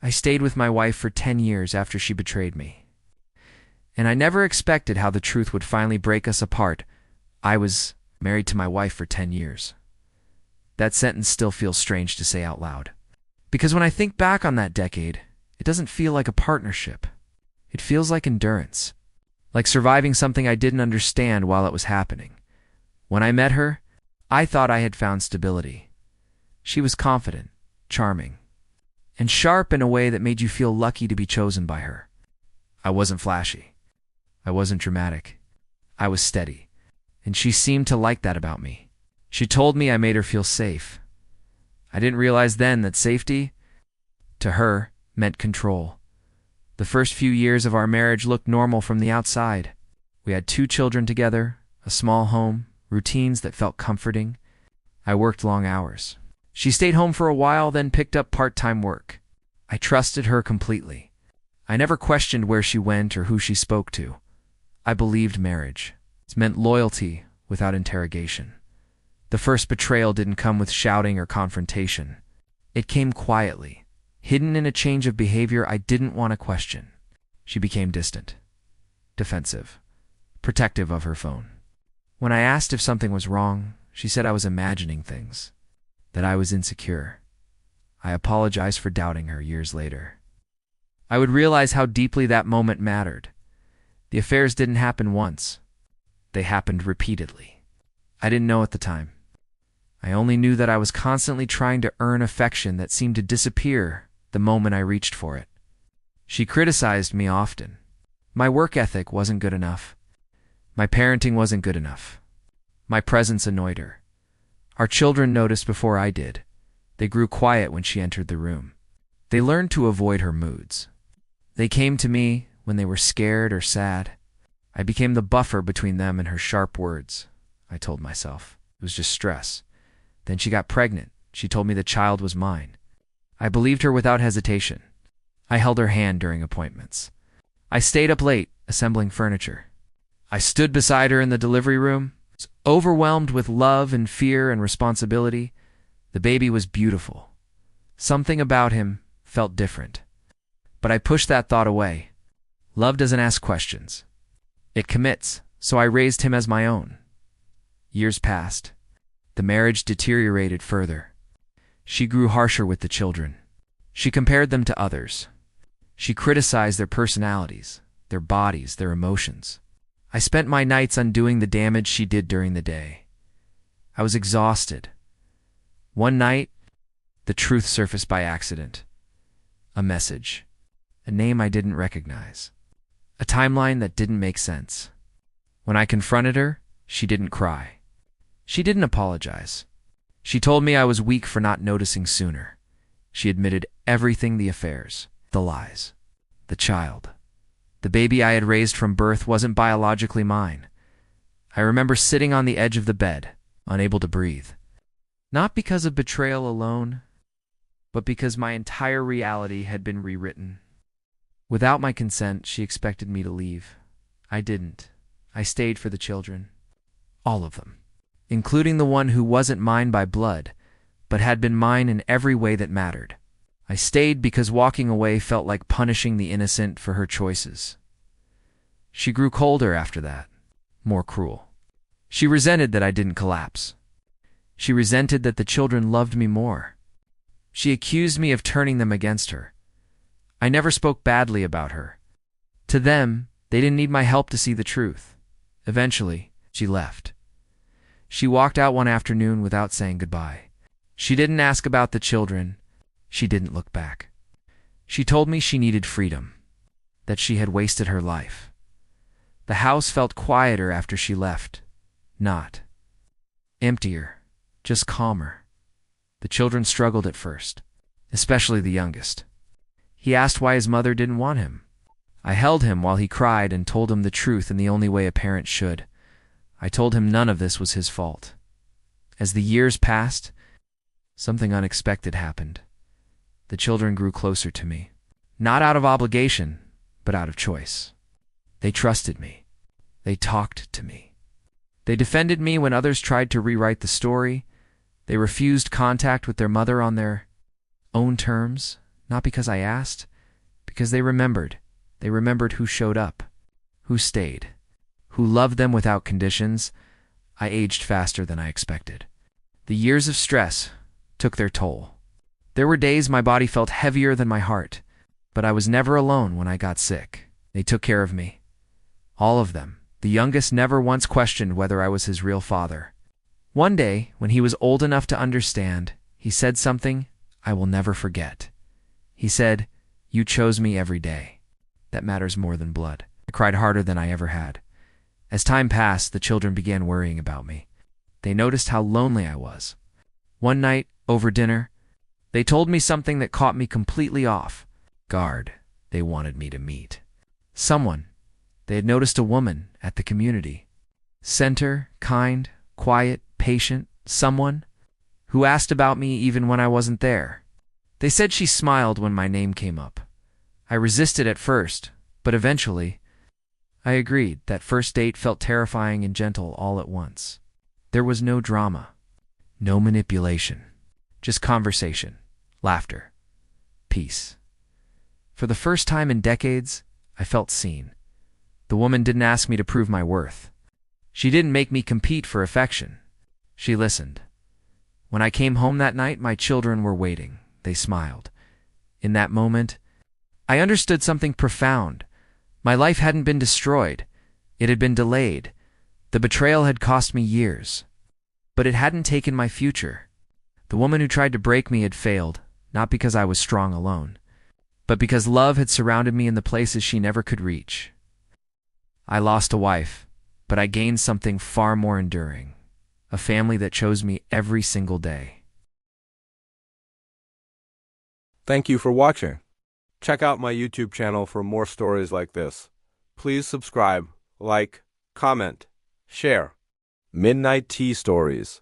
I stayed with my wife for 10 years after she betrayed me. And I never expected how the truth would finally break us apart. I was married to my wife for 10 years. That sentence still feels strange to say out loud. Because when I think back on that decade, it doesn't feel like a partnership. It feels like endurance. Like surviving something I didn't understand while it was happening. When I met her, I thought I had found stability. She was confident, charming, and sharp in a way that made you feel lucky to be chosen by her. I wasn't flashy. I wasn't dramatic. I was steady. And she seemed to like that about me. She told me I made her feel safe. I didn't realize then that safety, to her, meant control. The first few years of our marriage looked normal from the outside. We had 2 children together, a small home, routines that felt comforting. I worked long hours. She stayed home for a while, then picked up part-time work. I trusted her completely. I never questioned where she went or who she spoke to. I believed marriage. It meant loyalty without interrogation. The first betrayal didn't come with shouting or confrontation. It came quietly, hidden in a change of behavior I didn't want to question. She became distant, defensive, protective of her phone. When I asked if something was wrong, she said I was imagining things, that I was insecure. I apologized for doubting her years later. I would realize how deeply that moment mattered. The affairs didn't happen once. They happened repeatedly. I didn't know at the time. I only knew that I was constantly trying to earn affection that seemed to disappear the moment I reached for it. She criticized me often. My work ethic wasn't good enough. My parenting wasn't good enough. My presence annoyed her. Our children noticed before I did. They grew quiet when she entered the room. They learned to avoid her moods. They came to me when they were scared or sad. I became the buffer between them and her sharp words. I told myself it was just stress. Then she got pregnant. She told me the child was mine. I believed her without hesitation. I held her hand during appointments. I stayed up late, assembling furniture. I stood beside her in the delivery room, overwhelmed with love and fear and responsibility. The baby was beautiful. Something about him felt different. But I pushed that thought away. Love doesn't ask questions. It commits, so I raised him as my own. Years passed. The marriage deteriorated further. She grew harsher with the children. She compared them to others. She criticized their personalities, their bodies, their emotions. I spent my nights undoing the damage she did during the day. I was exhausted. One night, the truth surfaced by accident. A message. A name I didn't recognize. A timeline that didn't make sense. When I confronted her, she didn't cry. She didn't apologize. She told me I was weak for not noticing sooner. She admitted everything: the affairs, the lies, the child. The baby I had raised from birth wasn't biologically mine. I remember sitting on the edge of the bed, unable to breathe. Not because of betrayal alone, but because my entire reality had been rewritten. Without my consent, she expected me to leave. I didn't. I stayed for the children. All of them. Including the one who wasn't mine by blood, but had been mine in every way that mattered. I stayed because walking away felt like punishing the innocent for her choices. She grew colder after that, more cruel. She resented that I didn't collapse. She resented that the children loved me more. She accused me of turning them against her. I never spoke badly about her. To them, they didn't need my help to see the truth. Eventually, she left. She walked out one afternoon without saying goodbye. She didn't ask about the children. She didn't look back. She told me she needed freedom, that she had wasted her life. The house felt quieter after she left. Not emptier, just calmer. The children struggled at first, especially the youngest. He asked why his mother didn't want him. I held him while he cried and told him the truth in the only way a parent should. I told him none of this was his fault. As the years passed, something unexpected happened. The children grew closer to me, not out of obligation, but out of choice. They trusted me. They talked to me. They defended me when others tried to rewrite the story. They refused contact with their mother on their own terms, not because I asked, because they remembered. They remembered who showed up, who stayed, who loved them without conditions. I aged faster than I expected. The years of stress took their toll. There were days my body felt heavier than my heart, but I was never alone when I got sick. They took care of me. All of them. The youngest never once questioned whether I was his real father. One day, when he was old enough to understand, he said something I will never forget. He said, "You chose me every day. That matters more than blood." I cried harder than I ever had. As time passed, the children began worrying about me. They noticed how lonely I was. One night, over dinner, they told me something that caught me completely off guard. They wanted me to meet someone. They had noticed a woman at the community center, kind, quiet, patient, someone who asked about me even when I wasn't there. They said she smiled when my name came up. I resisted at first, but eventually, I agreed. That first date felt terrifying and gentle all at once. There was no drama, no manipulation, just conversation, laughter, peace. For the first time in decades, I felt seen. The woman didn't ask me to prove my worth. She didn't make me compete for affection. She listened. When I came home that night, my children were waiting. They smiled. In that moment, I understood something profound. My life hadn't been destroyed. It had been delayed. The betrayal had cost me years. But it hadn't taken my future. The woman who tried to break me had failed, not because I was strong alone, but because love had surrounded me in the places she never could reach. I lost a wife, but I gained something far more enduring, a family that chose me every single day. Thank you for watching. Check out my YouTube channel for more stories like this. Please subscribe, like, comment, share. Midnight Tea Stories.